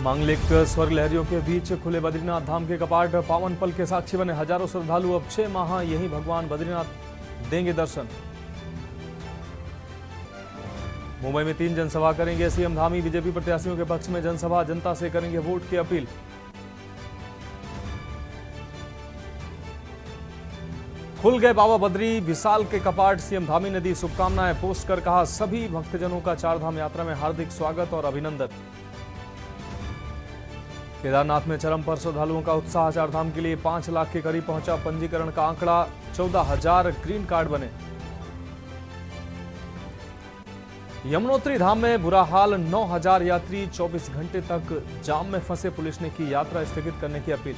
मांगलिक स्वर्ग लहरियों के बीच खुले बद्रीनाथ धाम के कपाट, पावन पल के साक्षी बने हजारों श्रद्धालु। अब 6 माह यहीं भगवान बद्रीनाथ देंगे दर्शन। मुंबई में 3 जनसभा करेंगे सीएम धामी। बीजेपी प्रत्याशियों के पक्ष में जनसभा, जनता से करेंगे वोट की अपील। खुल गए बाबा बद्री विशाल के कपाट, सीएम धामी ने दी शुभकामनाएं पोस्ट कर कहा, सभी भक्तजनों का चारधाम यात्रा में हार्दिक स्वागत और अभिनंदन। केदारनाथ में चरम पर श्रद्धालुओं का उत्साह, चारधाम के लिए 5 लाख के करीब पहुंचा पंजीकरण का आंकड़ा, 14,000 ग्रीन कार्ड बने। यमुनोत्री धाम में बुरा हाल, 9,000 यात्री 24 घंटे तक जाम में फंसे, पुलिस ने की यात्रा स्थगित करने की अपील।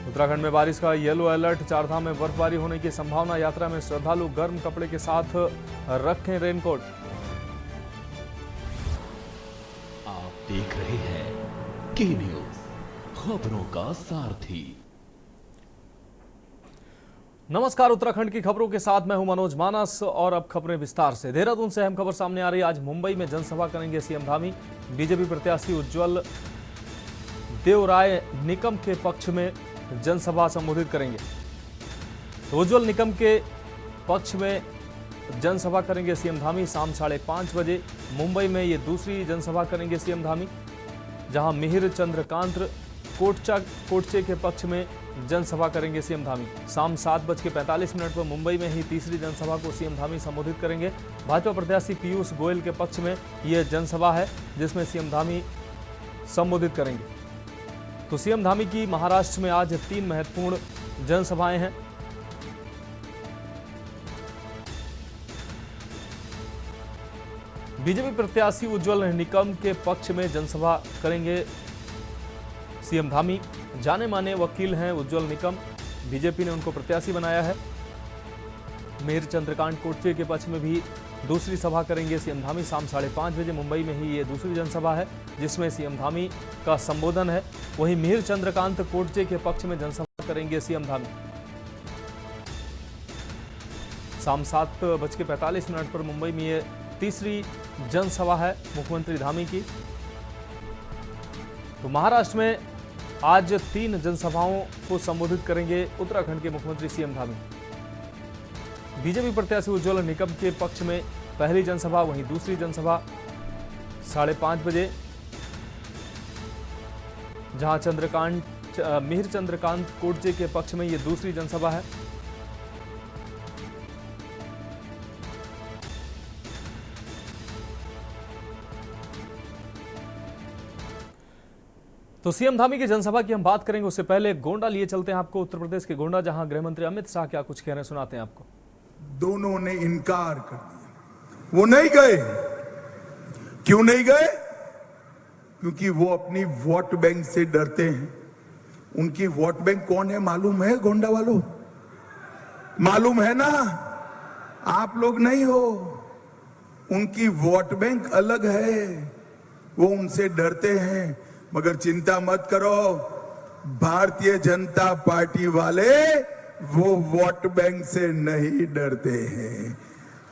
उत्तराखंड में बारिश का येलो अलर्ट, चारधाम में बर्फबारी होने की संभावना, यात्रा में श्रद्धालु गर्म कपड़े के साथ रखें रेनकोट। आप देख रहे हैं के न्यूज, खबरों का सारथी। नमस्कार, उत्तराखंड की खबरों के साथ मैं हूं मनोज मानस और अब खबरें विस्तार से। देहरादून से अहम खबर सामने आ रही है। आज मुंबई में जनसभा करेंगे सीएम धामी। बीजेपी प्रत्याशी उज्जवल देवराय निकम के पक्ष में जनसभा संबोधित करेंगे। तो उज्जवल निकम के पक्ष में जनसभा करेंगे सीएम धामी। शाम 5:30 बजे मुंबई में ये दूसरी जनसभा करेंगे सीएम धामी, जहां मिहिर चंद्रकांत कोटचे के पक्ष में जनसभा करेंगे सीएम धामी। शाम 7:45 पर मुंबई में ही तीसरी जनसभा को सीएम धामी संबोधित करेंगे। भाजपा प्रत्याशी पीयूष गोयल के पक्ष में यह जनसभा है, जिसमें सीएम धामी संबोधित करेंगे। तो सीएम धामी की महाराष्ट्र में आज 3 महत्वपूर्ण जनसभाएं हैं। बीजेपी प्रत्याशी उज्जवल निकम के पक्ष में जनसभा करेंगे सीएम धामी। जाने माने वकील हैं उज्जवल निकम, बीजेपी ने उनको प्रत्याशी बनाया है। मिहिर चंद्रकांत कोटचे के पक्ष में भी दूसरी सभा करेंगे सीएम धामी। शाम 5:30 बजे मुंबई में ही ये दूसरी जनसभा है, जिसमें सीएम धामी का संबोधन है। वहीं मिहिर चंद्रकांत कोटचे के पक्ष में जनसभा करेंगे सीएम धामी। शाम 7:45 पर मुंबई में ये तीसरी जनसभा है मुख्यमंत्री धामी की। तो महाराष्ट्र में आज 3 जनसभाओं को संबोधित करेंगे उत्तराखंड के मुख्यमंत्री सीएम धामी। बीजेपी प्रत्याशी उज्जवल निकम के पक्ष में पहली जनसभा, वहीं दूसरी जनसभा 5:30 बजे, जहां मिहिर चंद्रकांत कोटचे के पक्ष में यह दूसरी जनसभा है। तो सीएम धामी की जनसभा की हम बात करेंगे, उससे पहले गोंडा लिए चलते हैं आपको, उत्तर प्रदेश के गोंडा, जहां गृह मंत्री अमित शाह क्या कुछ कह रहे हैं, सुनाते हैं आपको। दोनों ने इनकार कर दिया, वो नहीं गए। क्यों नहीं गए? क्योंकि वो अपनी वोट बैंक से डरते हैं। उनकी वोट बैंक कौन है मालूम है गोंडा वालों? मालूम है ना? आप लोग नहीं हो। उनकी वोट बैंक अलग है, वो उनसे डरते हैं। मगर चिंता मत करो, भारतीय जनता पार्टी वाले वो वोट बैंक से नहीं डरते हैं।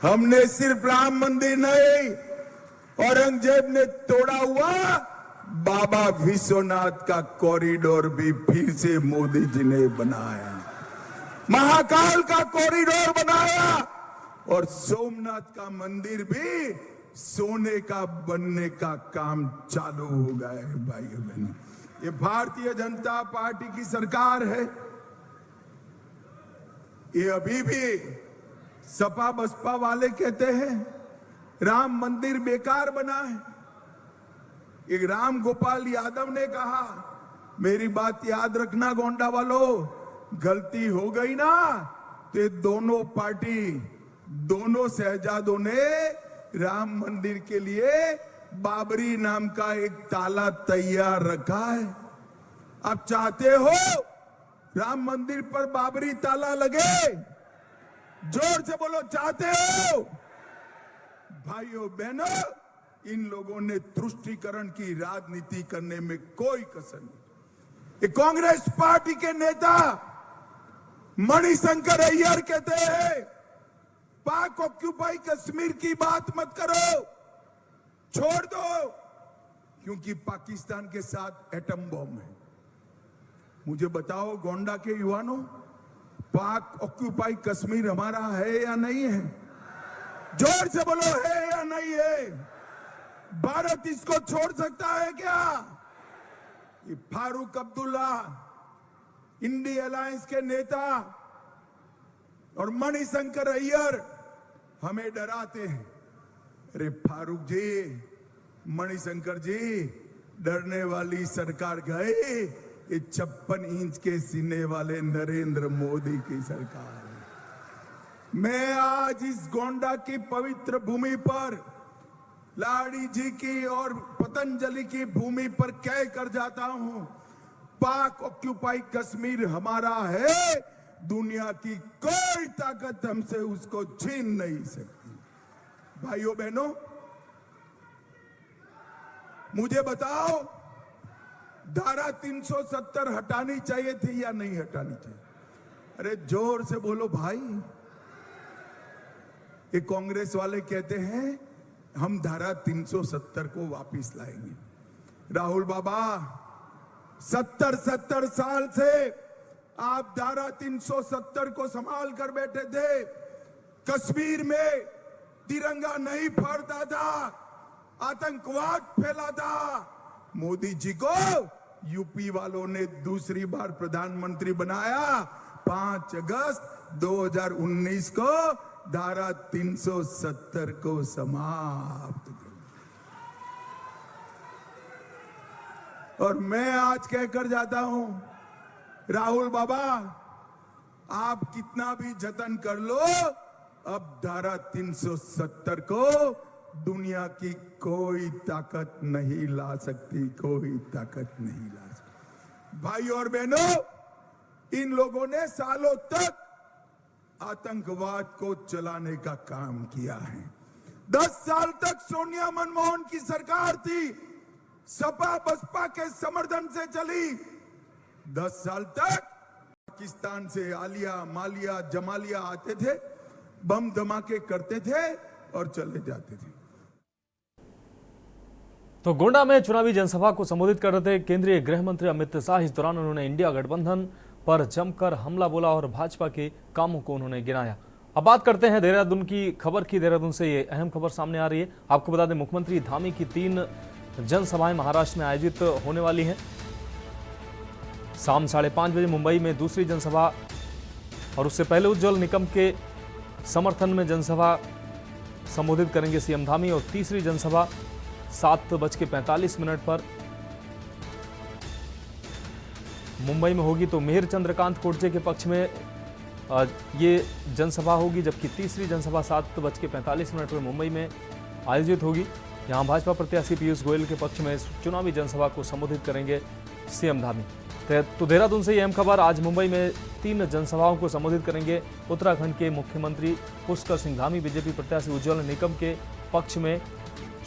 हमने सिर्फ राम मंदिर नहीं, औरंगजेब ने तोड़ा हुआ बाबा विश्वनाथ का कॉरिडोर भी फिर से मोदी जी ने बनाया, महाकाल का कॉरिडोर बनाया, और सोमनाथ का मंदिर भी सोने का बनने का काम चालू हो गया है। भाइयों बहनों, ये भारतीय जनता पार्टी की सरकार है। ये अभी भी सपा बसपा वाले कहते हैं राम मंदिर बेकार बना है। एक राम गोपाल यादव ने कहा, मेरी बात याद रखना गोंडा वालों, गलती हो गई ना तो ये दोनों पार्टी, दोनों शहजादों ने राम मंदिर के लिए बाबरी नाम का एक ताला तैयार रखा है। आप चाहते हो राम मंदिर पर बाबरी ताला लगे? जोर से बोलो, चाहते हो? भाइयों बहनों, इन लोगों ने तुष्टीकरण की राजनीति करने में कोई कसर नहीं। ये कांग्रेस पार्टी के नेता मणिशंकर अय्यर कहते हैं पाक ऑक्यूपाई कश्मीर की बात मत करो, छोड़ दो, क्योंकि पाकिस्तान के साथ एटम बॉम्ब है। मुझे बताओ गोंडा के युवानों, पाक ऑक्यूपाई कश्मीर हमारा है या नहीं है? जोर से बोलो, है या नहीं है? भारत इसको छोड़ सकता है क्या? ये फारूक अब्दुल्ला, इंडिया अलायंस के नेता, और मणिशंकर अय्यर हमें डराते हैं। अरे फारूक जी, मणिशंकर जी, डरने वाली सरकार गए, ये 56 इंच के सीने वाले नरेंद्र मोदी की सरकार है। मैं आज इस गोंडा की पवित्र भूमि पर, लाड़ी जी की और पतंजलि की भूमि पर कह कर जाता हूं, पाक ऑक्यूपाई कश्मीर हमारा है, दुनिया की कोई ताकत हमसे उसको छीन नहीं सकती। भाइयों बहनों, मुझे बताओ, धारा 370 हटानी चाहिए थी या नहीं हटानी चाहिए? अरे जोर से बोलो भाई। ये कांग्रेस वाले कहते हैं हम धारा 370 को वापस लाएंगे। राहुल बाबा, 70 साल से आप धारा 370 को संभाल कर बैठे थे। कश्मीर में तिरंगा नहीं फहरता था, आतंकवाद फैला था। मोदी जी को यूपी वालों ने दूसरी बार प्रधानमंत्री बनाया। 5 अगस्त 2019 को धारा 370 को समाप्त किया। और मैं आज कहकर जाता हूं, राहुल बाबा, आप कितना भी जतन कर लो, अब धारा 370 को दुनिया की कोई ताकत नहीं ला सकती, कोई ताकत नहीं ला सकती। भाई और बहनों, इन लोगों ने सालों तक आतंकवाद को चलाने का काम किया है। 10 साल तक सोनिया मनमोहन की सरकार थी, सपा बसपा के समर्थन से चली। 10 साल तक पाकिस्तान से आलिया, मालिया, जमालिया आते थे, बम धमाके करते थे और चले जाते थे। तो गोंडा में चुनावी जनसभा को संबोधित कर रहे थे केंद्रीय गृह मंत्री अमित शाह। इस दौरान उन्होंने इंडिया गठबंधन पर जमकर हमला बोला और भाजपा के कामों को उन्होंने गिनाया। अब बात करते हैं देहरादून की खबर की। देहरादून से ये अहम खबर सामने आ रही है। आपको बता दें, मुख्यमंत्री धामी की 3 जनसभाएं महाराष्ट्र में आयोजित होने वाली हैं। शाम 5:30 बजे मुंबई में दूसरी जनसभा, और उससे पहले उज्ज्वल निकम के समर्थन में जनसभा संबोधित करेंगे सीएम धामी, और तीसरी जनसभा 7:45 पर मुंबई में होगी। तो मेहर चंद्रकांत कोटजे के पक्ष में ये जनसभा होगी, जबकि तीसरी जनसभा 7:45 पर मुंबई में आयोजित होगी। यहां भाजपा प्रत्याशी पीयूष गोयल के पक्ष में चुनावी जनसभा को संबोधित करेंगे सीएम धामी। तो देहरादून से ये अहम खबर। आज मुंबई में 3 जनसभाओं को संबोधित करेंगे उत्तराखंड के मुख्यमंत्री पुष्कर सिंह धामी। बीजेपी प्रत्याशी उज्ज्वल निकम के पक्ष में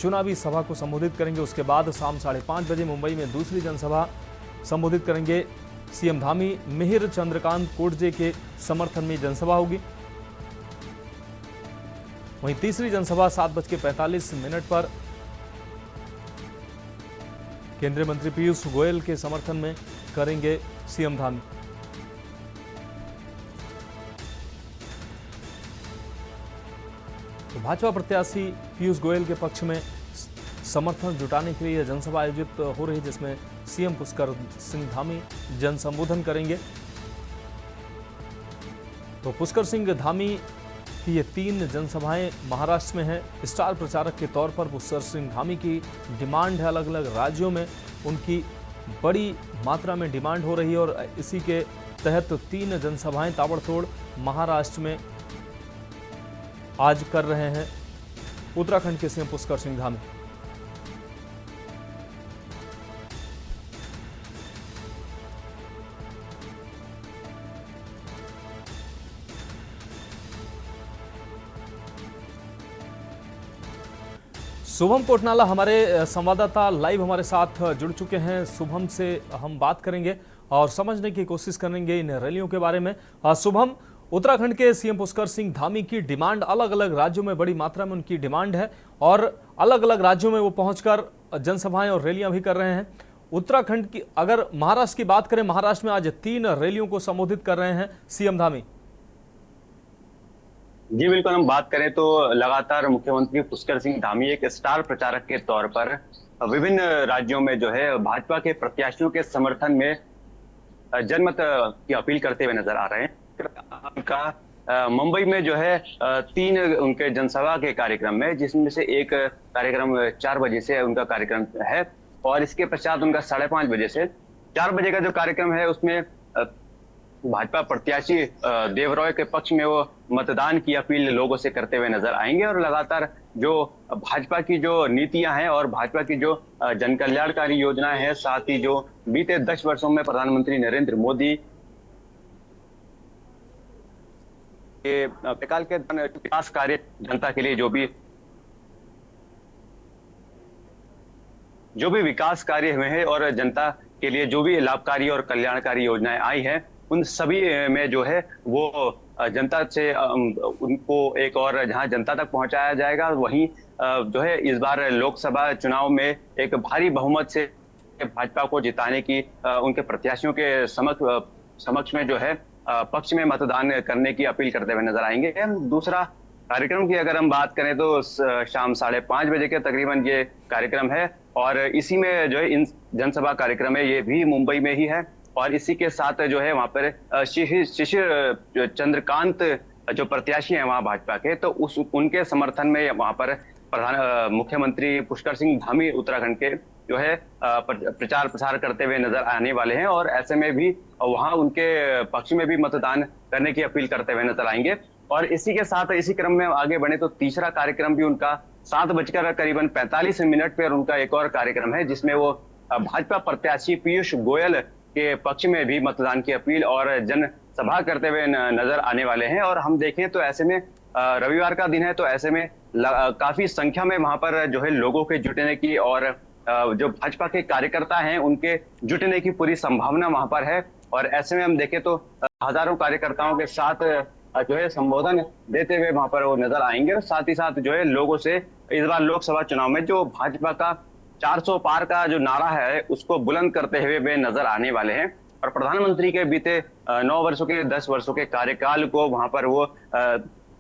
चुनावी सभा को संबोधित करेंगे। उसके बाद शाम 5:30 बजे मुंबई में दूसरी जनसभा संबोधित करेंगे सीएम धामी। मेहर चंद्रकांत कोटजे के समर्थन में जनसभा होगी। वहीं तीसरी जनसभा 7:45 पर केंद्रीय मंत्री पीयूष गोयल के समर्थन में करेंगे सीएम धामी। तो भाजपा प्रत्याशी पीयूष गोयल के पक्ष में समर्थन जुटाने के लिए जनसभा आयोजित हो रही है, जिसमें सीएम पुष्कर सिंह धामी जन संबोधन करेंगे। तो पुष्कर सिंह धामी की ये 3 जनसभाएं महाराष्ट्र में हैं। स्टार प्रचारक के तौर पर पुष्कर सिंह धामी की डिमांड है, अलग अलग राज्यों में उनकी बड़ी मात्रा में डिमांड हो रही है, और इसी के तहत 3 जनसभाएं ताबड़तोड़ महाराष्ट्र में आज कर रहे हैं उत्तराखंड के सीएम पुष्कर सिंह धामी। शुभम कोटनाला हमारे संवाददाता लाइव हमारे साथ जुड़ चुके हैं। शुभम से हम बात करेंगे और समझने की कोशिश करेंगे इन रैलियों के बारे में। शुभम, उत्तराखंड के सीएम पुष्कर सिंह धामी की डिमांड अलग अलग राज्यों में बड़ी मात्रा में उनकी डिमांड है और अलग अलग राज्यों में वो पहुंचकर जनसभाएं और रैलियां भी कर रहे हैं। उत्तराखंड की अगर महाराष्ट्र की बात करें, महाराष्ट्र में आज 3 रैलियों को संबोधित कर रहे हैं सीएम धामी। जी बिल्कुल, हम बात करें तो लगातार मुख्यमंत्री पुष्कर सिंह धामी एक स्टार प्रचारक के तौर पर विभिन्न राज्यों में जो है भाजपा के प्रत्याशियों के समर्थन में जनमत की अपील करते हुए नजर आ रहे हैं। उनका मुंबई में जो है 3 उनके जनसभा के कार्यक्रम में, जिसमें से एक कार्यक्रम 4 बजे से उनका कार्यक्रम है और इसके पश्चात उनका 5:30 बजे से 4 बजे का जो कार्यक्रम है उसमें भाजपा प्रत्याशी देव रॉय के पक्ष में वो मतदान की अपील लोगों से करते हुए नजर आएंगे और लगातार जो भाजपा की जो नीतियां हैं और भाजपा की जो जन कल्याणकारी योजनाएं हैं, साथ ही जो बीते 10 वर्षों में प्रधानमंत्री नरेंद्र मोदी के कार्यकाल के विकास कार्य जनता के लिए जो भी विकास कार्य हुए हैं और जनता के लिए जो भी लाभकारी और कल्याणकारी योजनाएं आई हैं, उन सभी में जो है वो जनता से उनको एक और जहां जनता तक पहुंचाया जाएगा। वहीं जो है इस बार लोकसभा चुनाव में एक भारी बहुमत से भाजपा को जिताने की उनके प्रत्याशियों के समक्ष में जो है पक्ष में मतदान करने की अपील करते हुए नजर आएंगे। दूसरा कार्यक्रम की अगर हम बात करें तो शाम 5:30 बजे के तकरीबन ये कार्यक्रम है और इसी में जो है इन जनसभा कार्यक्रम है ये भी मुंबई में ही है और इसी के साथ जो है वहां पर शिशिर चंद्रकांत जो प्रत्याशी हैं वहां भाजपा के, तो उनके समर्थन में वहां पर मुख्यमंत्री पुष्कर सिंह धामी उत्तराखंड के जो है प्रचार प्रसार करते हुए नजर आने वाले हैं और ऐसे में भी वहां उनके पक्ष में भी मतदान करने की अपील करते हुए नजर आएंगे। और इसी के साथ इसी क्रम में आगे बढ़े तो तीसरा कार्यक्रम भी उनका 7:45 पर उनका एक और कार्यक्रम है, जिसमें वो भाजपा प्रत्याशी पीयूष गोयल के पक्ष में भी मतदान की अपील और जन सभा करते हुए नजर आने वाले हैं। और हम देखें तो ऐसे में रविवार का दिन है, तो ऐसे में काफी संख्या में वहां पर जो है लोगों के जुटने की और जो भाजपा के कार्यकर्ता हैं उनके जुटने की पूरी संभावना वहां पर है। और ऐसे में हम देखें तो हजारों कार्यकर्ताओं के साथ जो है संबोधन देते हुए वहां पर वो नजर आएंगे और साथ ही साथ जो है लोगों से इस बार लोकसभा चुनाव में जो भाजपा का 400 पार का जो नारा है उसको बुलंद करते हुए वे नजर आने वाले हैं। और प्रधानमंत्री के बीते 9 वर्षों के 10 वर्षों के कार्यकाल को वहां पर वो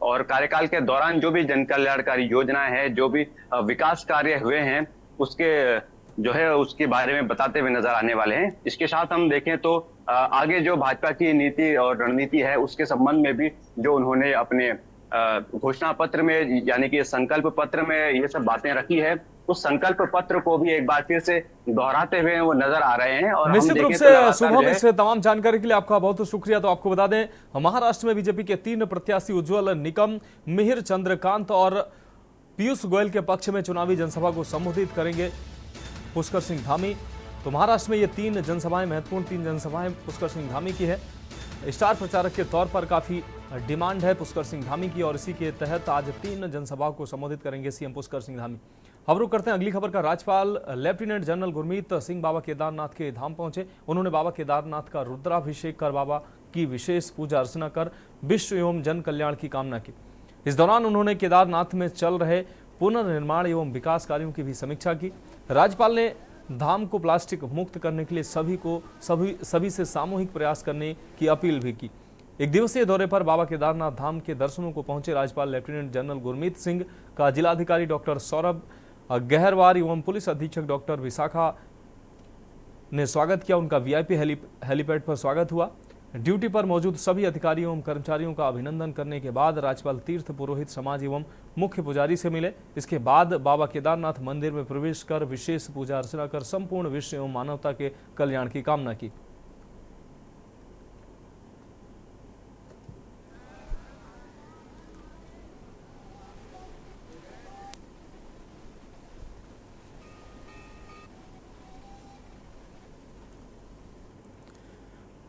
और कार्यकाल के दौरान जो भी जन कल्याणकारी योजनाएं हैं, जो भी विकास कार्य हुए हैं, उसके जो है उसके बारे में बताते हुए नजर आने वाले हैं। इसके साथ हम देखें तो आगे जो भाजपा की नीति और रणनीति है उसके संबंध में भी जो उन्होंने अपने घोषणा पत्र में यानी कि संकल्प पत्र में ये सब बातें रखी है, उस संकल्प पत्र को भी एक बार फिर से दोहराते हुए वो नजर आ रहे हैं। और निश्चित रूप से शुभम, इस तमाम जानकारी के लिए आपका बहुत बहुत शुक्रिया। तो आपको बता दें, महाराष्ट्र में बीजेपी के 3 प्रत्याशी उज्ज्वल निकम, मिहिर चंद्रकांत और पीयूष गोयल के पक्ष में चुनावी जनसभा को संबोधित करेंगे पुष्कर सिंह धामी। तो महाराष्ट्र में ये 3 जनसभाएं, महत्वपूर्ण 3 जनसभाएं पुष्कर सिंह धामी की है। स्टार प्रचारक के तौर पर काफी डिमांड है पुष्कर सिंह धामी की और इसी के तहत आज 3 जनसभाओं को संबोधित करेंगे सीएम पुष्कर सिंह धामी। अब रुक करते हैं अगली खबर का। राज्यपाल लेफ्टिनेंट जनरल गुरमीत सिंह बाबा केदारनाथ के धाम पहुंचे। उन्होंने बाबा केदारनाथ का रुद्राभिषेक कर बाबा की विशेष पूजा अर्चना कर विश्व एवं जन कल्याण की कामना की। इस दौरान उन्होंने केदारनाथ में चल रहे पुनर्निर्माण एवं विकास कार्यों की भी समीक्षा की। राज्यपाल ने धाम को प्लास्टिक मुक्त करने के लिए सभी से सामूहिक प्रयास करने की अपील भी की। एक दिवसीय दौरे पर बाबा केदारनाथ धाम के दर्शनों को पहुंचे राज्यपाल लेफ्टिनेंट जनरल गुरमीत सिंह का जिलाधिकारी डॉक्टर सौरभ गहरवार एवं पुलिस अधीक्षक डॉक्टर विशाखा ने स्वागत किया। उनका वीआईपी हेलीपैड पर स्वागत हुआ। ड्यूटी पर मौजूद सभी अधिकारियों एवं कर्मचारियों का अभिनंदन करने के बाद राज्यपाल तीर्थ पुरोहित समाज एवं मुख्य पुजारी से मिले। इसके बाद बाबा केदारनाथ मंदिर में प्रवेश कर विशेष पूजा अर्चना कर संपूर्ण विश्व एवं मानवता के कल्याण की कामना की।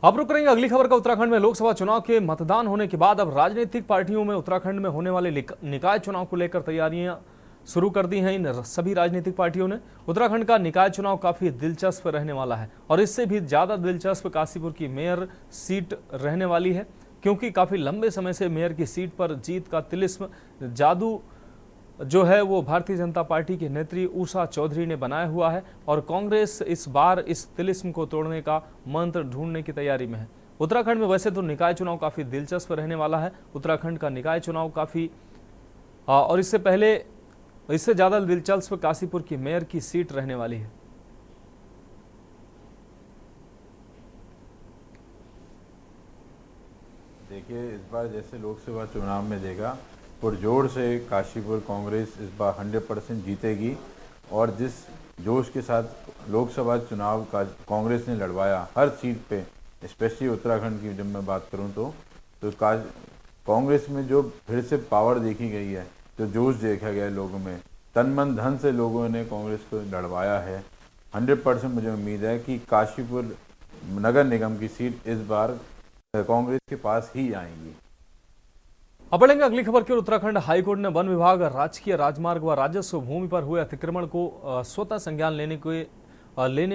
अब रुक रहेंगे अगली खबर का। उत्तराखंड में लोकसभा चुनाव के मतदान होने के बाद अब राजनीतिक पार्टियों में उत्तराखंड में होने वाले निकाय चुनाव को लेकर तैयारियां शुरू कर दी हैं इन सभी राजनीतिक पार्टियों ने। उत्तराखंड का निकाय चुनाव काफी दिलचस्प रहने वाला है और इससे भी ज्यादा दिलचस्प काशीपुर की मेयर सीट रहने वाली है। क्योंकि काफ़ी लंबे समय से मेयर की सीट पर जीत का तिलिस्म जादू जो है वो भारतीय जनता पार्टी के नेत्री उषा चौधरी ने बनाया हुआ है और कांग्रेस इस बार इस तिलिस्म को तोड़ने का मंत्र ढूंढने की तैयारी में है। उत्तराखंड में वैसे तो निकाय चुनाव काफ़ी दिलचस्प रहने वाला है। उत्तराखंड का निकाय चुनाव काफ़ी और इससे ज़्यादा दिलचस्प काशीपुर की मेयर की सीट रहने वाली है। देखिए, इस बार जैसे लोकसभा चुनाव में देखा पुरजोर से काशीपुर कांग्रेस इस बार 100% जीतेगी और जिस जोश के साथ लोकसभा चुनाव का कांग्रेस ने लड़वाया हर सीट पे, स्पेशली उत्तराखंड की जब मैं बात करूं तो कांग्रेस में जो फिर से पावर देखी गई है, जो जोश देखा गया है लोगों में, तन मन धन से लोगों ने कांग्रेस को लड़वाया है। 100% मुझे उम्मीद है कि काशीपुर नगर निगम की सीट इस बार कांग्रेस के पास ही आएंगी। अब बढ़ेंगे अगली खबर की ओर। उत्तराखंड हाईकोर्ट ने वन विभाग, राजकीय राजमार्ग व राजस्व भूमि पर हुए अतिक्रमण को स्वतः संज्ञान लेने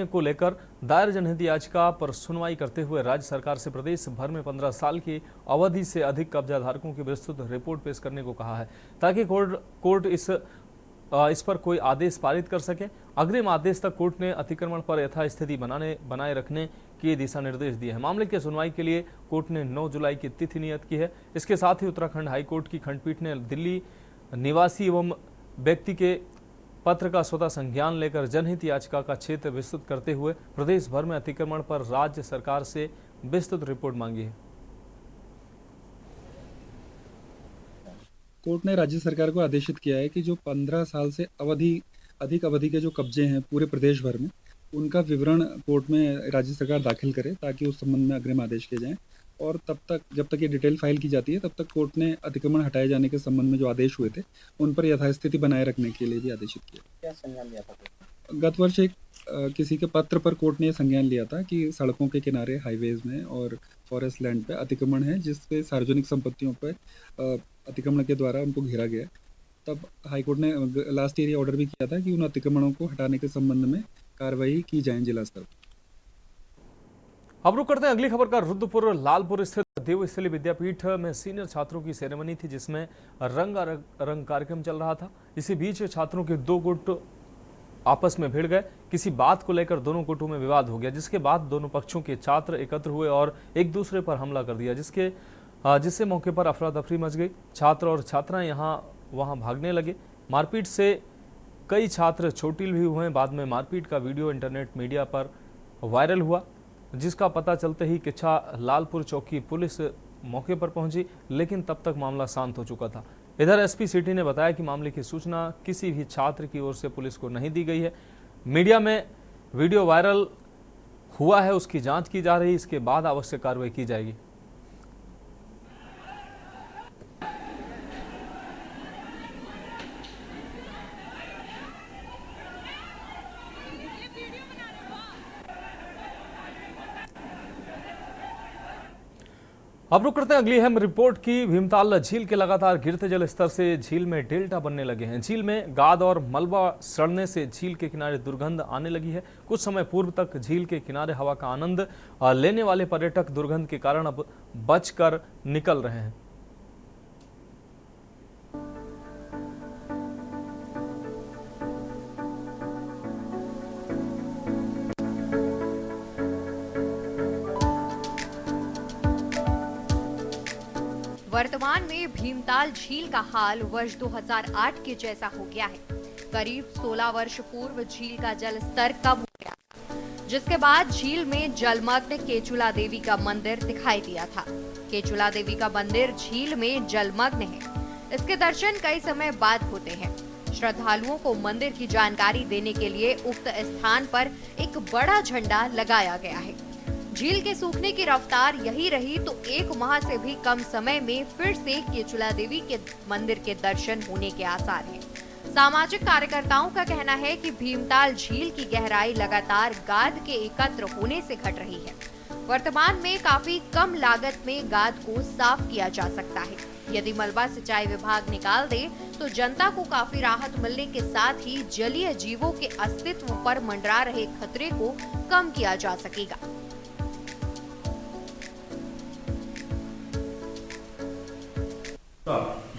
को लेकर दायर जनहित याचिका पर सुनवाई करते हुए राज्य सरकार से प्रदेश भर में 15 साल की अवधि से अधिक कब्जा धारकों की विस्तृत रिपोर्ट पेश करने को कहा है, ताकि कोर्ट इस पर कोई आदेश पारित कर सके। अग्रिम आदेश तक कोर्ट ने अतिक्रमण पर यथास्थिति बनाए रखने के दिशा निर्देश दिए हैं। मामले की सुनवाई के लिए कोर्ट ने 9 जुलाई की तिथि नियत की है। इसके साथ ही उत्तराखंड हाईकोर्ट की खंडपीठ ने दिल्ली निवासी एवं व्यक्ति के पत्र का स्वतः संज्ञान लेकर जनहित याचिका का क्षेत्र विस्तृत करते हुए प्रदेश भर में अतिक्रमण पर राज्य सरकार से विस्तृत रिपोर्ट मांगी है। कोर्ट ने राज्य सरकार को आदेशित किया है कि जो 15 साल से अधिक अवधि के जो कब्जे हैं पूरे प्रदेश भर में, उनका विवरण कोर्ट में राज्य सरकार दाखिल करे, ताकि उस संबंध में अग्रिम आदेश किए जाएं। और तब तक जब तक ये डिटेल फाइल की जाती है, तब तक कोर्ट ने अतिक्रमण हटाए जाने के संबंध में जो आदेश हुए थे, उन पर यथास्थिति बनाए रखने के लिए भी आदेशित किया। क्या संज्ञान लिया था? गत वर्ष एक किसी के पत्र पर कोर्ट ने संज्ञान लिया था कि सड़कों के किनारे, हाईवेज में और फॉरेस्ट लैंड पे अतिक्रमण है, जिसपे सार्वजनिक संपत्तियों पर अतिक्रमण के द्वारा उनको घेरा गया। तब हाईकोर्ट ने लास्ट ईयर ऑर्डर भी किया था कि उन अतिक्रमणों को हटाने के संबंध में कार्रवाई की जाए जिला स्तर पर। अब रुक करते हैं अगली खबर का। रुद्रपुर लालपुर स्थित देवस्थली विद्यापीठ में सीनियर छात्रों की सेरेमनी थी, जिसमें रंग कार्यक्रम चल रहा था। इसी बीच छात्रों के 2 गुट आपस में भिड़ गए। किसी बात को लेकर दोनों गुटों में विवाद हो गया, जिसके बाद दोनों पक्षों के छात्र एकत्र हुए और एक दूसरे पर हमला कर दिया, जिससे मौके पर अफरा तफरी मच गई। छात्र और छात्राएं वहां भागने लगे। मारपीट से कई छात्र चोटिल भी हुए। बाद में मारपीट का वीडियो इंटरनेट मीडिया पर वायरल हुआ, जिसका पता चलते ही किच्छा लालपुर चौकी पुलिस मौके पर पहुंची, लेकिन तब तक मामला शांत हो चुका था। इधर एसपी सिटी ने बताया कि मामले की सूचना किसी भी छात्र की ओर से पुलिस को नहीं दी गई है। मीडिया में वीडियो वायरल हुआ है, उसकी जांच की जा रही है। इसके बाद आवश्यक कार्रवाई की जाएगी। अब रुक करते हैं अगली अहम रिपोर्ट की। भीमताल झील के लगातार गिरते जल स्तर से झील में डेल्टा बनने लगे हैं। झील में गाद और मलबा सड़ने से झील के किनारे दुर्गंध आने लगी है। कुछ समय पूर्व तक झील के किनारे हवा का आनंद लेने वाले पर्यटक दुर्गंध के कारण अब बचकर निकल रहे हैं। वर्तमान में भीमताल झील का हाल वर्ष 2008 के जैसा हो गया है। करीब 16 वर्ष पूर्व झील का जल स्तर कम हो गया, जिसके बाद झील में जलमग्न केचुला देवी का मंदिर दिखाई दिया था। केचुला देवी का मंदिर झील में जलमग्न है। इसके दर्शन कई समय बाद होते हैं। श्रद्धालुओं को मंदिर की जानकारी देने के लिए उक्त स्थान पर एक बड़ा झंडा लगाया गया है। झील के सूखने की रफ्तार यही रही तो 1 माह से भी कम समय में फिर से केचुला देवी के मंदिर के दर्शन होने के आसार हैं। सामाजिक कार्यकर्ताओं का कहना है कि भीमताल झील की गहराई लगातार गाद के एकत्र होने से घट रही है। वर्तमान में काफी कम लागत में गाद को साफ किया जा सकता है। यदि मलबा सिंचाई विभाग निकाल दे तो जनता को काफी राहत मिलने के साथ ही जलीय जीवों के अस्तित्व पर मंडरा रहे खतरे को कम किया जा सकेगा।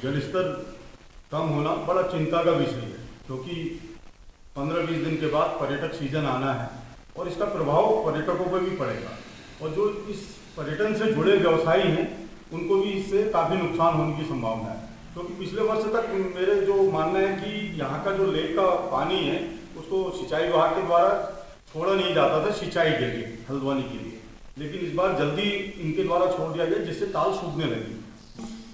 जल स्तर कम होना बड़ा चिंता का विषय है, क्योंकि 15-20 दिन के बाद पर्यटक सीजन आना है और इसका प्रभाव पर्यटकों पर भी पड़ेगा और जो इस पर्यटन से जुड़े व्यवसायी हैं उनको भी इससे काफ़ी नुकसान होने की संभावना है। क्योंकि पिछले वर्ष तक मेरे जो मानना है कि यहाँ का जो लेक का पानी है उसको सिंचाई विभाग के द्वारा छोड़ा नहीं जाता था सिंचाई के लिए, हल्द्वानी के लिए, लेकिन इस बार जल्दी इनके द्वारा छोड़ दिया गया जिससे ताल सूखने लगी।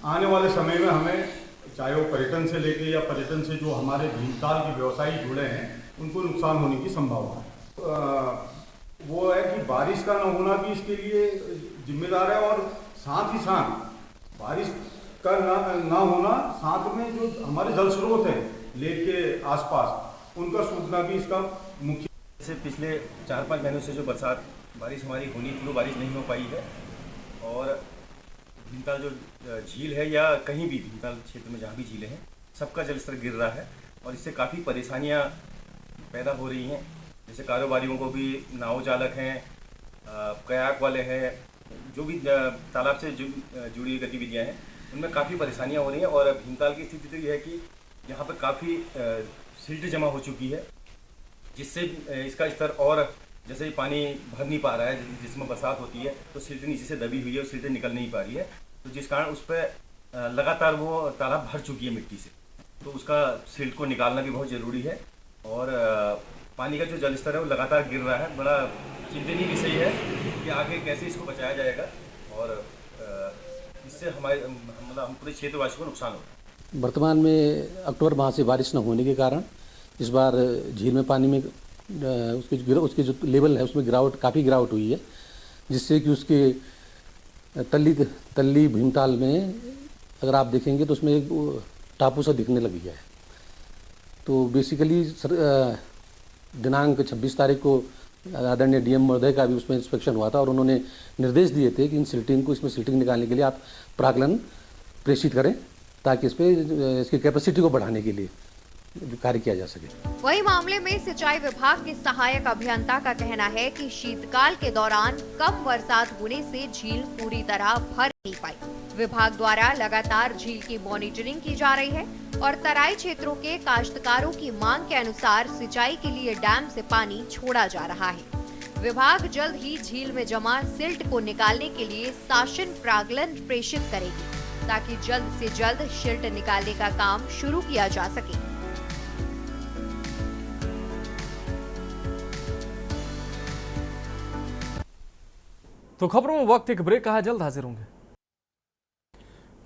आने वाले समय में हमें चाहे वो पर्यटन से लेके या पर्यटन से जो हमारे भीमताल के व्यवसायी जुड़े हैं उनको नुकसान होने की संभावना है। वो है कि बारिश का न होना भी इसके लिए जिम्मेदार है और साथ ही साथ बारिश का ना होना, साथ में जो हमारे जल स्रोत हैं लेक के आसपास उनका सूखना भी इसका मुख्य। जैसे पिछले 4-5 महीनों से जो बरसात बारिश हमारी होनी थी वो बारिश नहीं हो पाई है और भीमताल जो झील है या कहीं भी भीमताल क्षेत्र में जहाँ भी झीलें हैं सबका जल स्तर गिर रहा है और इससे काफ़ी परेशानियाँ पैदा हो रही हैं। जैसे कारोबारियों को भी, नाव चालक हैं, कयाक वाले हैं, जो भी तालाब से जुड़ी गतिविधियाँ हैं उनमें काफ़ी परेशानियाँ हो रही हैं और भीमताल की स्थिति तो ये है कि यहाँ पर काफ़ी सिल्ट जमा हो चुकी है जिससे इसका स्तर और जैसे पानी भर नहीं पा रहा है, जिसमें बरसात होती है तो सिल्ट नीचे से दबी हुई है और सिल्ट निकल नहीं पा रही है, तो जिस कारण उस पर लगातार वो तालाब भर चुकी है मिट्टी से, तो उसका सिल्ट को निकालना भी बहुत ज़रूरी है और पानी का जो जल स्तर है वो लगातार गिर रहा है। बड़ा चिंतनीय विषय है कि आगे कैसे इसको बचाया जाएगा और इससे हमारे मतलब हम पूरे क्षेत्रवासियों को नुकसान होगा। वर्तमान में अक्टूबर माह से बारिश न होने के कारण इस बार झील में पानी में उसकी जो लेवल है उसमें काफ़ी गिरावट हुई है, जिससे कि उसके तल्ली भीमताल में अगर आप देखेंगे तो उसमें एक टापू सा दिखने लगी है। तो बेसिकली दिनांक 26 तारीख को आदरणीय डीएम महोदय का भी उसमें इंस्पेक्शन हुआ था और उन्होंने निर्देश दिए थे कि इसमें सिल्टिंग निकालने के लिए आप प्राक्कलन प्रेषित करें ताकि इसकी कैपेसिटी को बढ़ाने के लिए कार्य किया जा सके। वही मामले में सिंचाई विभाग के सहायक अभियंता का कहना है कि शीतकाल के दौरान कम बरसात होने से झील पूरी तरह भर नहीं पाई। विभाग द्वारा लगातार झील की मॉनिटरिंग की जा रही है और तराई क्षेत्रों के काश्तकारों की मांग के अनुसार सिंचाई के लिए डैम से पानी छोड़ा जा रहा है। विभाग जल्द ही झील में जमा सिल्ट को निकालने के लिए शासन प्राक्कलन प्रेषित करेगी ताकि जल्द से जल्द सिल्ट निकालने का काम शुरू किया जा सके। तो खबरों में वक्त एक ब्रेक का है, जल्द हाजिर होंगे।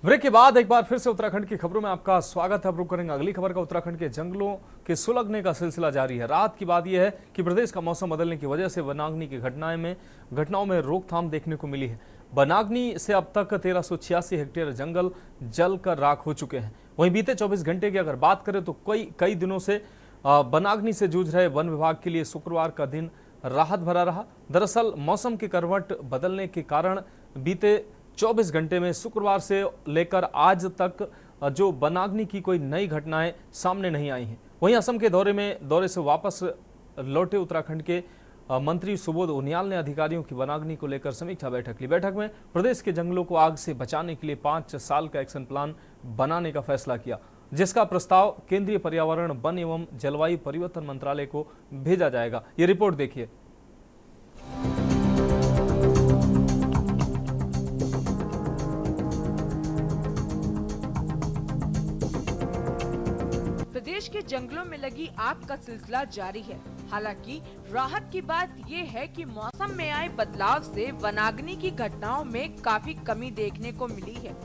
ब्रेक के बाद एक बार फिर से उत्तराखंड की खबरों में आपका स्वागत है। अब रुक करेंगे अगली खबर का। उत्तराखंड के जंगलों के सुलगने का सिलसिला जारी है। रात की बात यह है कि प्रदेश का मौसम बदलने की वजह से वनाग्नि की घटनाओं में रोकथाम देखने को मिली है। वनाग्नि से अब तक 1386 हेक्टेयर जंगल जलकर राख हो चुके हैं। वहीं बीते 24 घंटे की अगर बात करें तो कई दिनों से वनाग्नि से जूझ रहे वन विभाग के लिए शुक्रवार का दिन राहत भरा रहा। दरअसल मौसम की करवट बदलने के कारण बीते 24 घंटे में शुक्रवार से लेकर आज तक जो वनाग्नि की कोई नई घटनाएं सामने नहीं आई हैं। वहीं असम के दौरे से वापस लौटे उत्तराखंड के मंत्री सुबोध उनियाल ने अधिकारियों की वनाग्नि को लेकर समीक्षा बैठक ली। बैठक में प्रदेश के जंगलों को आग से बचाने के लिए 5 साल का एक्शन प्लान बनाने का फैसला किया, जिसका प्रस्ताव केंद्रीय पर्यावरण, वन एवं जलवायु परिवर्तन मंत्रालय को भेजा जाएगा। ये रिपोर्ट देखिए। प्रदेश के जंगलों में लगी आग का सिलसिला जारी है। हालांकि राहत की बात ये है कि मौसम में आए बदलाव से वनाग्नि की घटनाओं में काफी कमी देखने को मिली है।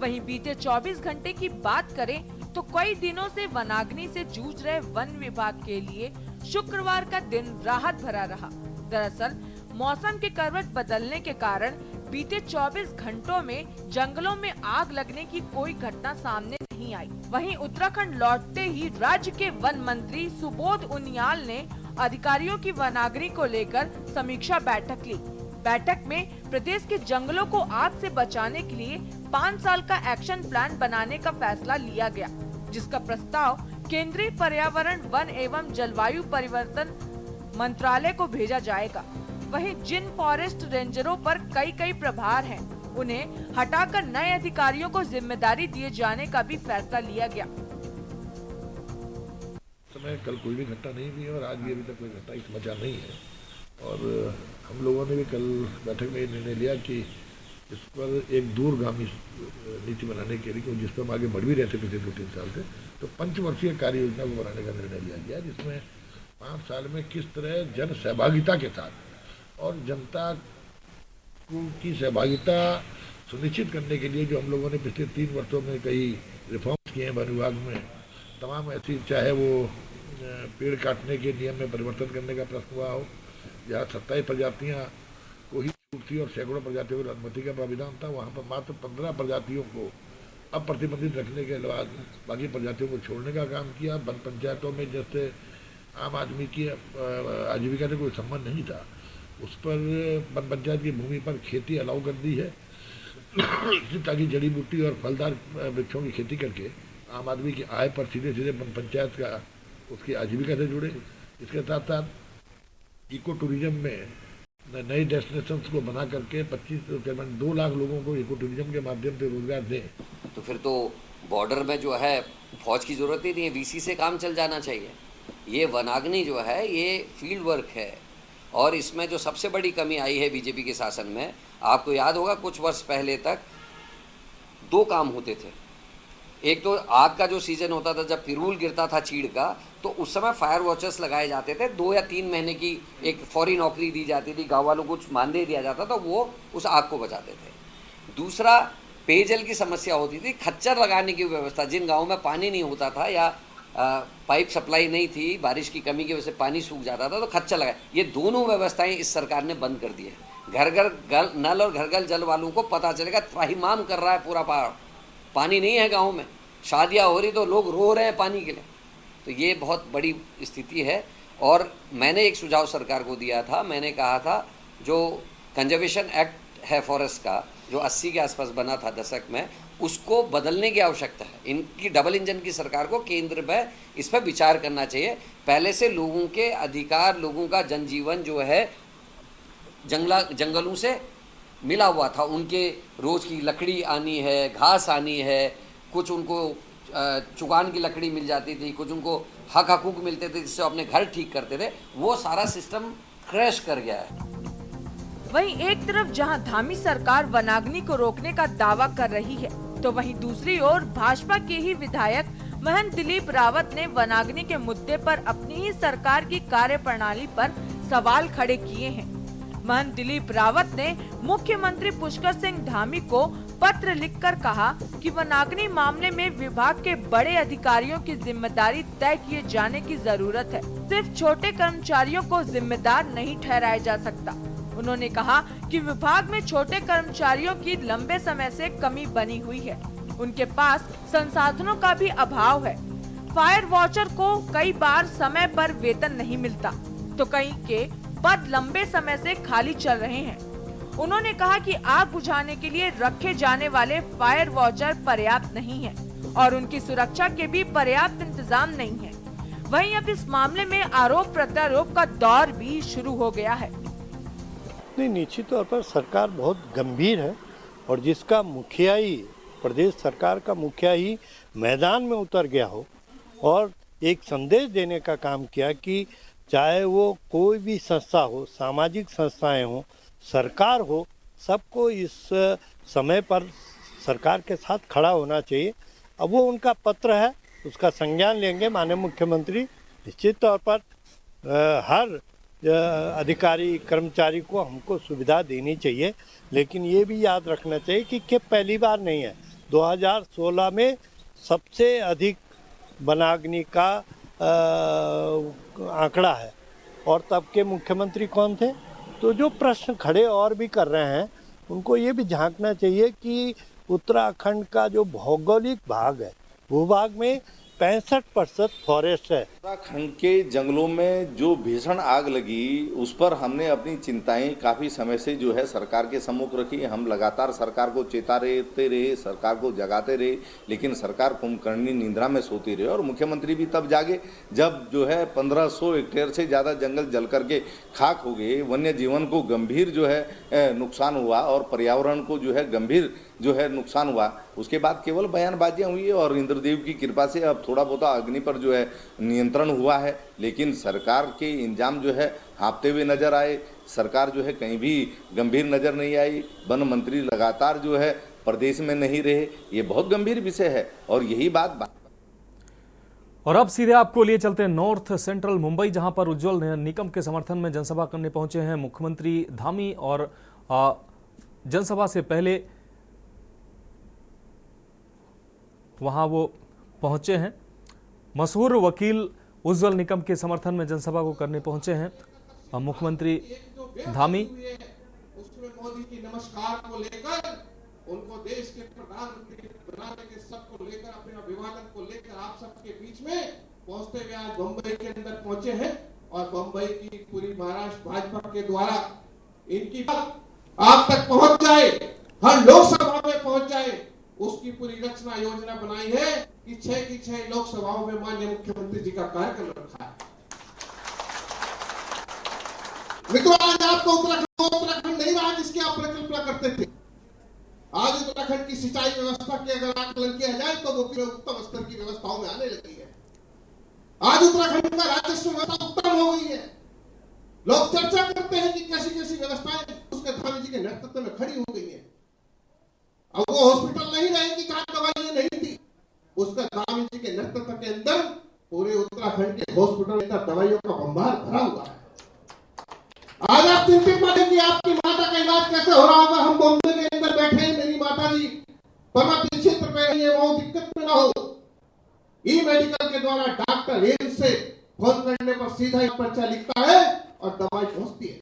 वहीं बीते 24 घंटे की बात करें तो कई दिनों से वनाग्नि से जूझ रहे वन विभाग के लिए शुक्रवार का दिन राहत भरा रहा। दरअसल मौसम के करवट बदलने के कारण बीते 24 घंटों में जंगलों में आग लगने की कोई घटना सामने नहीं आई। वहीं उत्तराखंड लौटते ही राज्य के वन मंत्री सुबोध उनियाल ने अधिकारियों की वनाग्नि को लेकर समीक्षा बैठक ली। बैठक में प्रदेश के जंगलों को आग से बचाने के लिए 5 साल का एक्शन प्लान बनाने का फैसला लिया गया, जिसका प्रस्ताव केंद्रीय पर्यावरण, वन एवं जलवायु परिवर्तन मंत्रालय को भेजा जाएगा। वहीं जिन फॉरेस्ट रेंजरों पर कई प्रभार हैं, उन्हें हटाकर नए अधिकारियों को जिम्मेदारी दिए जाने का भी फैसला लिया गया। समय कल कोई भी घटना नहीं हुई है और आज भी अभी तक कोई घटना की समाचार नहीं है। और हम लोगों ने भी कल बैठक में ये निर्णय लिया कि इस पर एक दूरगामी नीति बनाने के लिए, जिस पर हम आगे बढ़ भी रहे थे पिछले 2-3 साल से, तो पंचवर्षीय कार्य योजना को बनाने का निर्णय लिया गया, जिसमें 5 साल में किस तरह जन सहभागिता के साथ और जनता की सहभागिता सुनिश्चित करने के लिए जो हम लोगों ने पिछले 3 वर्षों में कई रिफॉर्म्स किए हैं वन विभाग में, तमाम ऐसी, चाहे वो पेड़ काटने के नियम में परिवर्तन करने का प्रश्न हुआ हो, जहाँ 27 प्रजातियाँ को ही छूट थी और सैकड़ों प्रजातियों को अनुमति का प्राविधान था, वहाँ पर मात्र 15 प्रजातियों को अब प्रतिबंधित रखने के बाद बाकी प्रजातियों को छोड़ने का काम किया। वन पंचायतों में जैसे आम आदमी की आजीविका से कोई संबंध नहीं था, उस पर वन पंचायत की भूमि पर खेती अलाउ कर दी है ताकि जड़ी बूटी और फलदार वृक्षों की खेती करके आम आदमी की आय पर सीधे सीधे वन पंचायत का उसकी आजीविका से जुड़े। इसके साथ साथ इको टूरिज्म में नए डेस्टिनेशंस को बना करके 2 लाख लोगों को इको टूरिज्म के माध्यम से रोजगार दें। तो फिर तो बॉर्डर में जो है फौज की ज़रूरत ही नहीं है, वीसी से काम चल जाना चाहिए। ये वनाग्नि जो है ये फील्ड वर्क है और इसमें जो सबसे बड़ी कमी आई है बीजेपी के शासन में, आपको याद होगा कुछ वर्ष पहले तक 2 काम होते थे। एक तो आग का जो सीजन होता था, जब पिरूल गिरता था चीड़ का, तो उस समय फायर वॉचर्स लगाए जाते थे। 2 या 3 महीने की एक फौरी नौकरी दी जाती थी, गाँव वालों को कुछ मानदेय दिया जाता था, वो उस आग को बचाते थे। दूसरा, पेयजल की समस्या होती थी, खच्चर लगाने की व्यवस्था, जिन गाँव में पानी नहीं होता था या पाइप सप्लाई नहीं थी, बारिश की कमी की वजह से पानी सूख जाता था, तो खच्चर लगाए। ये दोनों व्यवस्थाएं इस सरकार ने बंद कर दी है। घर घर नल और घर घर जल वालों को पता चलेगा त्राहिमाम कर रहा है पूरा पहाड़, पानी नहीं है गाँव में, शादियाँ हो रही तो लोग रो रहे हैं पानी के लिए। तो ये बहुत बड़ी स्थिति है। और मैंने एक सुझाव सरकार को दिया था, मैंने कहा था जो कंजर्वेशन एक्ट है फॉरेस्ट का, जो 80 के आसपास बना था दशक में, उसको बदलने की आवश्यकता है। इनकी डबल इंजन की सरकार को केंद्र में इस पर विचार करना चाहिए। पहले से लोगों के अधिकार, लोगों का जनजीवन जो है जंगलों से मिला हुआ था। उनके रोज़ की लकड़ी आनी है, घास आनी है, कुछ उनको चुगान की लकड़ी मिल जाती थी, कुछ उनको हक हकूक मिलते थे जिससे अपने घर ठीक करते थे। वो सारा सिस्टम क्रैश कर गया है। वहीं एक तरफ जहां धामी सरकार वनाग्नि को रोकने का दावा कर रही है, तो वहीं दूसरी ओर भाजपा के ही विधायक महंत दिलीप रावत ने वनाग्नि के मुद्दे पर अपनी ही सरकार की कार्यप्रणाली पर सवाल खड़े किए हैं। महंत दिलीप रावत ने मुख्यमंत्री पुष्कर सिंह धामी को पत्र लिखकर कहा कि वनाग्नि मामले में विभाग के बड़े अधिकारियों की जिम्मेदारी तय किए जाने की जरूरत है। सिर्फ छोटे कर्मचारियों को जिम्मेदार नहीं ठहराया जा सकता। उन्होंने कहा कि विभाग में छोटे कर्मचारियों की लंबे समय से कमी बनी हुई है, उनके पास संसाधनों का भी अभाव है। फायर वॉचर को कई बार समय पर वेतन नहीं मिलता, तो कई के पद लंबे समय से खाली चल रहे हैं। उन्होंने कहा कि आग बुझाने के लिए रखे जाने वाले फायर वॉचर पर्याप्त नहीं है और उनकी सुरक्षा के भी पर्याप्त इंतजाम नहीं है। वहीं अब इस मामले में आरोप प्रत्यारोप का दौर भी शुरू हो गया है। नहीं, निश्चित तौर पर सरकार बहुत गंभीर है और जिसका मुखिया ही, प्रदेश सरकार का मुखिया ही मैदान में उतर गया हो और एक संदेश देने का काम किया कि चाहे वो कोई भी संस्था हो, सामाजिक संस्थाएं हो, सरकार हो, सबको इस समय पर सरकार के साथ खड़ा होना चाहिए। अब वो उनका पत्र है, उसका संज्ञान लेंगे माननीय मुख्यमंत्री। निश्चित तौर पर हर अधिकारी कर्मचारी को हमको सुविधा देनी चाहिए, लेकिन ये भी याद रखना चाहिए कि पहली बार नहीं है। 2016 में सबसे अधिक वनाग्नि का आंकड़ा है और तब के मुख्यमंत्री कौन थे। तो जो प्रश्न खड़े और भी कर रहे हैं, उनको ये भी झांकना चाहिए कि उत्तराखंड का जो भौगोलिक भाग है, भूभाग में 65% फॉरेस्ट है। उत्तराखंड के जंगलों में जो भीषण आग लगी उस पर हमने अपनी चिंताएं काफ़ी समय से जो है सरकार के सम्मुख रखी। हम लगातार सरकार को चेताते रहे, सरकार को जगाते रहे, लेकिन सरकार कुंभकर्णी निंद्रा में सोती रही और मुख्यमंत्री भी तब जागे जब जो है 1500 हेक्टेयर से ज़्यादा जंगल जल करके खाक हो गए, वन्य जीवन को गंभीर जो है नुकसान हुआ और पर्यावरण को जो है गंभीर जो है नुकसान हुआ। उसके बाद केवल बयानबाजियां हुई और इंद्रदेव की कृपा से अब थोड़ा बहुत अग्नि पर जो है नियंत्रण हुआ है, लेकिन सरकार के इंजाम जो है हाँपते हुए नजर आए। सरकार जो है कहीं भी गंभीर नजर नहीं आई। वन मंत्री लगातार जो है प्रदेश में नहीं रहे। ये बहुत गंभीर विषय है और यही बात और अब सीधे आपको लिए चलते हैं नॉर्थ सेंट्रल मुंबई, जहां पर उज्जवल निकम के समर्थन में जनसभा करने पहुंचे हैं मुख्यमंत्री धामी। और जनसभा से पहले वहां वो पहुंचे हैं। मशहूर वकील उज्जवल निकम के समर्थन में जनसभा को करने पहुंचे हैं मुख्यमंत्री धामी। उसमें मोदी की नमस्कार को लेकर, उनको देश के प्रधानमंत्री बनाने के सब को लेकर, अपने अभिवादन को लेकर आप सबके बीच में पहुंचते हुए आज बम्बई के अंदर पहुंचे हैं। और बम्बई की पूरी महाराष्ट्र भाजपा के द्वारा इनकी बात आप तक पहुंच जाए, हर लोकसभा में पहुंच जाए, उसकी पूरी रचना योजना बनाई है कि 6 की 6 लोकसभाओं में माननीय मुख्यमंत्री जी का कार्यक्रम रखा है। मित्रों, आज आपको उत्तराखंड नहीं रहा जिसकी आप परिकल्पना करते थे। आज उत्तराखंड की सिंचाई व्यवस्था की अगर आकलन किया जाए तो वो उत्तम स्तर की व्यवस्थाओं में आने लगी है। आज उत्तराखंड का राजस्व व्यवस्था उत्तम हो गई है। लोग चर्चा करते हैं कि कैसी कैसी व्यवस्थाएं उसके धामी जी के नेतृत्व में खड़ी हो गई है। अब वो हॉस्पिटल नहीं रहेगी जहां दवाइयां नहीं थी, उसका धामी जी के नेतृत्व के अंदर पूरे उत्तराखंड के हॉस्पिटल में दवाइयों का भंडार भरा हुआ है। आज आप चिंतित मत कि आपकी माता का इलाज कैसे हो रहा होगा। हम बॉम्बे के अंदर बैठे हैं, मेरी माता जी पर्वतीय क्षेत्र में है, वो दिक्कत में ना हो। ई मेडिकल के द्वारा डॉक्टर एम्स से फोन करने पर सीधा एक पर्चा लिखता है और दवाई पहुंचती है।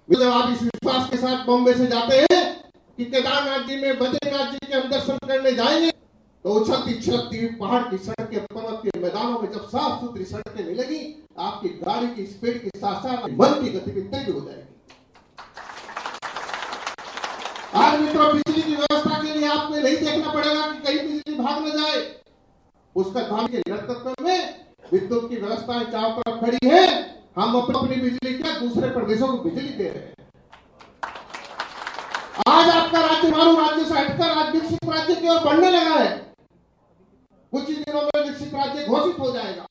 जब आप इस विश्वास के साथ बॉम्बे से जाते हैं कि केदारनाथ जी में बद्रीनाथ जी के हम दर्शन करने जाएंगे तो उछलती छलकती पहाड़ की सड़कें, पर्वत के मैदानों में जब साफ सुथरी सड़कें मिलेगी, आपकी गाड़ी की स्पीड के साथ साथ मन की गति भी तेज हो जाएगी। आज मित्रों, बिजली की व्यवस्था के लिए आपको नहीं देखना पड़ेगा कि कहीं बिजली भाग न जाए। उसका धामी के नेतृत्व में विद्युत की व्यवस्थाएं चारों तरफ खड़ी है। हम अपनी बिजली क्या दूसरे प्रदेशों को बिजली दे रहे हैं। आज आपका राज्य मारू राज्य से हटकर आज विकसित राज्य की ओर बढ़ने लगा है। कुछ ही दिनों में विकसित राज्य घोषित हो जाएगा।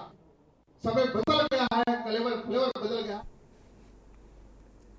समय बदल गया है, कलेवर बदल गया।